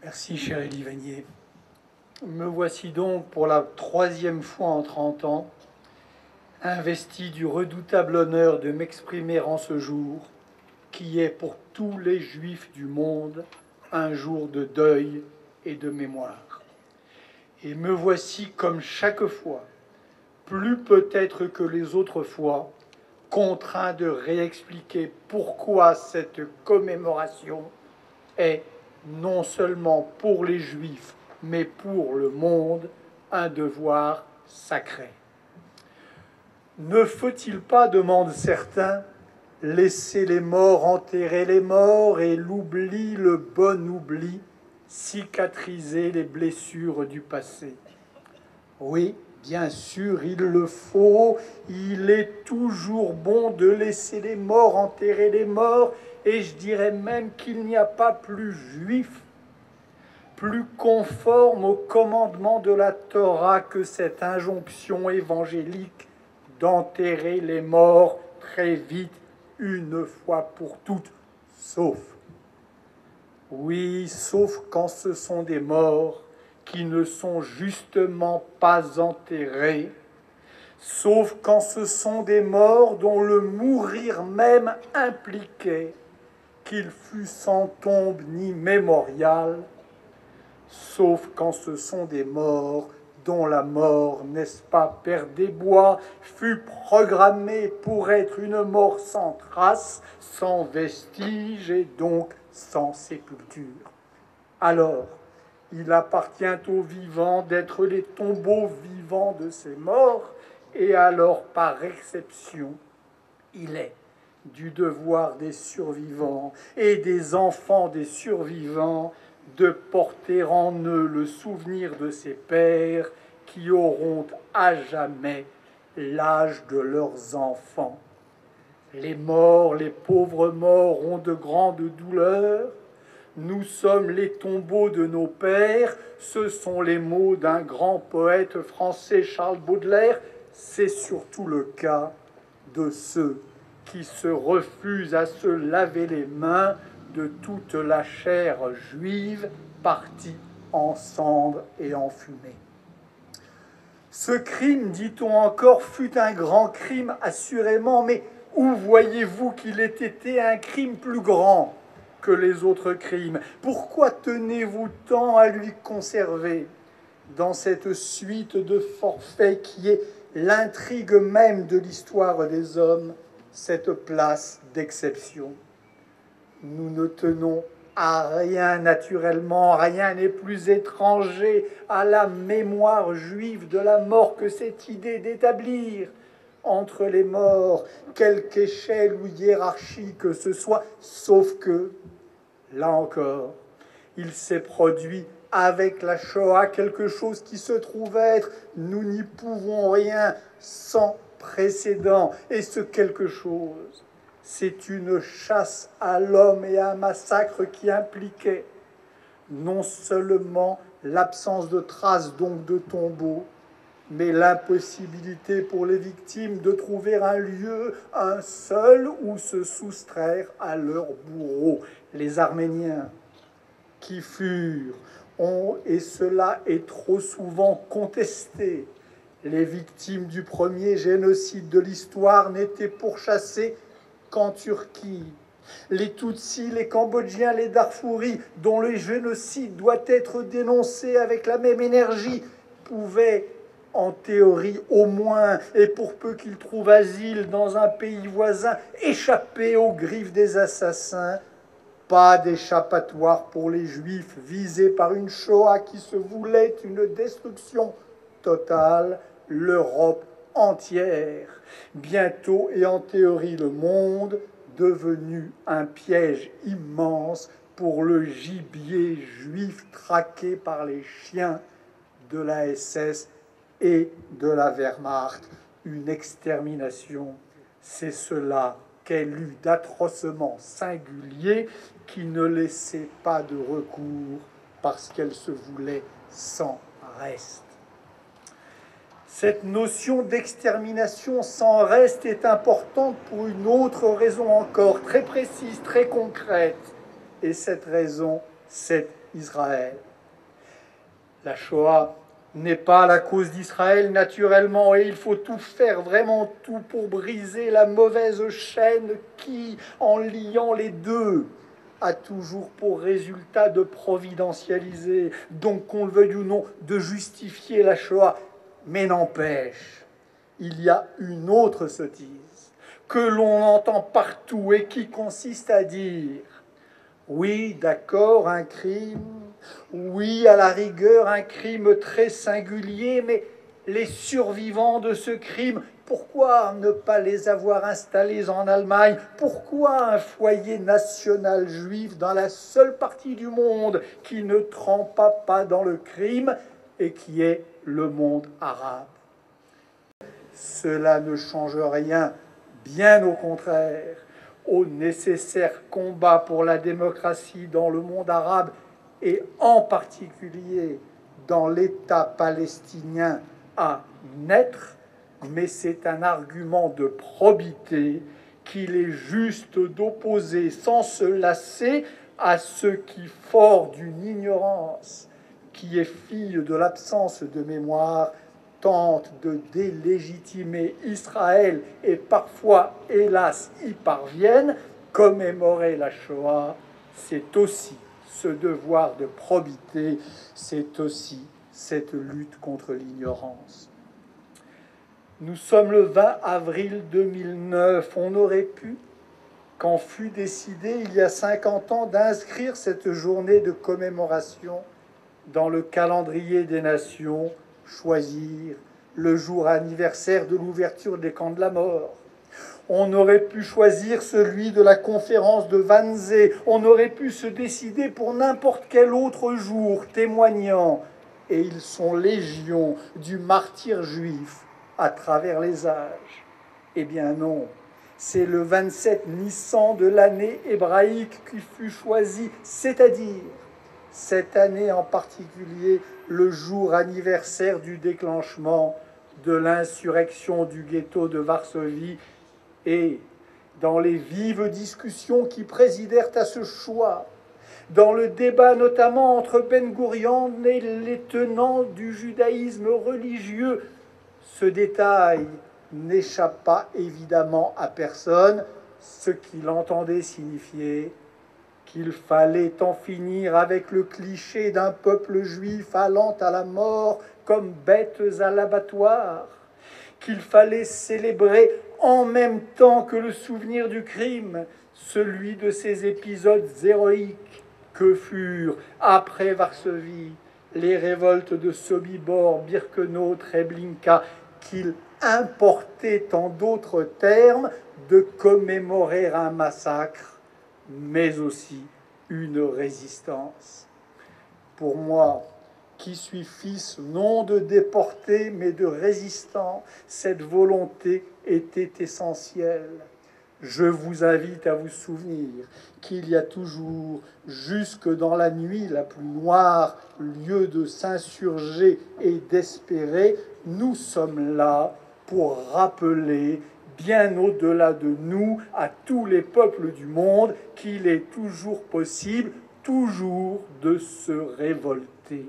Merci, cher Élie Vanier. Me voici donc pour la troisième fois en 30 ans, investi du redoutable honneur de m'exprimer en ce jour, qui est pour tous les juifs du monde un jour de deuil et de mémoire. Et me voici comme chaque fois, plus peut-être que les autres fois, contraint de réexpliquer pourquoi cette commémoration est non seulement pour les Juifs, mais pour le monde, un devoir sacré. Ne faut-il pas, demandent certains, laisser les morts enterrer les morts et l'oubli, le bon oubli, cicatriser les blessures du passé? Oui, bien sûr, il le faut. Il est toujours bon de laisser les morts enterrer les morts, et je dirais même qu'il n'y a pas plus juif, plus conforme au commandement de la Torah que cette injonction évangélique d'enterrer les morts très vite, une fois pour toutes, sauf, oui, sauf quand ce sont des morts qui ne sont justement pas enterrés, sauf quand ce sont des morts dont le mourir même impliquait qu'il fût sans tombe ni mémorial, sauf quand ce sont des morts dont la mort, n'est-ce pas, Père des Bois, fut programmée pour être une mort sans trace, sans vestige et donc sans sépulture. Alors, il appartient aux vivants d'être les tombeaux vivants de ces morts, et alors, par exception, il est du devoir des survivants et des enfants des survivants de porter en eux le souvenir de ces pères qui auront à jamais l'âge de leurs enfants. Les morts, les pauvres morts, ont de grandes douleurs. Nous sommes les tombeaux de nos pères. Ce sont les mots d'un grand poète français, Charles Baudelaire. C'est surtout le cas de ceux qui se refusent à se laver les mains de toute la chair juive partie en cendres et en fumée. Ce crime, dit-on encore, fut un grand crime assurément, mais où voyez-vous qu'il ait été un crime plus grand que les autres crimes? Pourquoi tenez-vous tant à lui conserver dans cette suite de forfaits qui est l'intrigue même de l'histoire des hommes, cette place d'exception? Nous ne tenons à rien naturellement, rien n'est plus étranger à la mémoire juive de la mort que cette idée d'établir entre les morts quelque échelle ou hiérarchie que ce soit, sauf que, là encore, il s'est produit avec la Shoah quelque chose qui se trouve être, nous n'y pouvons rien, sans précédent, et ce quelque chose, c'est une chasse à l'homme et un massacre qui impliquait non seulement l'absence de traces, donc de tombeaux, mais l'impossibilité pour les victimes de trouver un lieu, un seul, où se soustraire à leurs bourreaux, les Arméniens, qui furent, et cela est trop souvent contesté, les victimes du premier génocide de l'histoire n'étaient pourchassées qu'en Turquie. Les Tutsis, les Cambodgiens, les Darfouris, dont le génocide doit être dénoncé avec la même énergie, pouvaient, en théorie au moins, et pour peu qu'ils trouvent asile dans un pays voisin, échapper aux griffes des assassins. Pas d'échappatoire pour les Juifs visés par une Shoah qui se voulait une destruction totale, l'Europe entière, bientôt et en théorie le monde, devenu un piège immense pour le gibier juif traqué par les chiens de la SS et de la Wehrmacht. Une extermination, c'est cela qu'elle eut d'atrocement singulier, qui ne laissait pas de recours parce qu'elle se voulait sans reste. Cette notion d'extermination sans reste est importante pour une autre raison encore, très précise, très concrète. Et cette raison, c'est Israël. La Shoah n'est pas la cause d'Israël naturellement, et il faut tout faire, vraiment tout, pour briser la mauvaise chaîne qui, en liant les deux, a toujours pour résultat de providentialiser, donc qu'on le veuille ou non, de justifier la Shoah. Mais n'empêche, il y a une autre sottise que l'on entend partout et qui consiste à dire: oui, d'accord, un crime, oui, à la rigueur, un crime très singulier, mais les survivants de ce crime, pourquoi ne pas les avoir installés en Allemagne? Pourquoi un foyer national juif dans la seule partie du monde qui ne trempe pas dans le crime et qui est le monde arabe? Cela ne change rien, bien au contraire, au nécessaire combat pour la démocratie dans le monde arabe et en particulier dans l'État palestinien à naître, mais c'est un argument de probité qu'il est juste d'opposer sans se lasser à ceux qui, forts d'une ignorance qui est fille de l'absence de mémoire, tentent de délégitimer Israël et parfois, hélas, y parviennent. Commémorer la Shoah, c'est aussi ce devoir de probité, c'est aussi cette lutte contre l'ignorance. Nous sommes le 20 avril 2009. On aurait pu, quand fut décidé il y a 50 ans d'inscrire cette journée de commémoration dans le calendrier des nations, choisir le jour anniversaire de l'ouverture des camps de la mort. On aurait pu choisir celui de la conférence de Wannsee. On aurait pu se décider pour n'importe quel autre jour témoignant, et ils sont légions, du martyre juif à travers les âges. Eh bien non, c'est le 27 Nissan de l'année hébraïque qui fut choisi, c'est-à-dire cette année en particulier, le jour anniversaire du déclenchement de l'insurrection du ghetto de Varsovie, et dans les vives discussions qui présidèrent à ce choix, dans le débat notamment entre Ben Gourion et les tenants du judaïsme religieux, ce détail n'échappa évidemment à personne, ce qu'il entendait signifier qu'il fallait en finir avec le cliché d'un peuple juif allant à la mort comme bêtes à l'abattoir, qu'il fallait célébrer en même temps que le souvenir du crime, celui de ces épisodes héroïques que furent, après Varsovie, les révoltes de Sobibor, Birkenau, Treblinka, qu'il importait en d'autres termes de commémorer un massacre, mais aussi une résistance. Pour moi, qui suis fils non de déportés, mais de résistants, cette volonté était essentielle. Je vous invite à vous souvenir qu'il y a toujours, jusque dans la nuit la plus noire, lieu de s'insurger et d'espérer. Nous sommes là pour rappeler, bien au-delà de nous, à tous les peuples du monde, qu'il est toujours possible, toujours, de se révolter.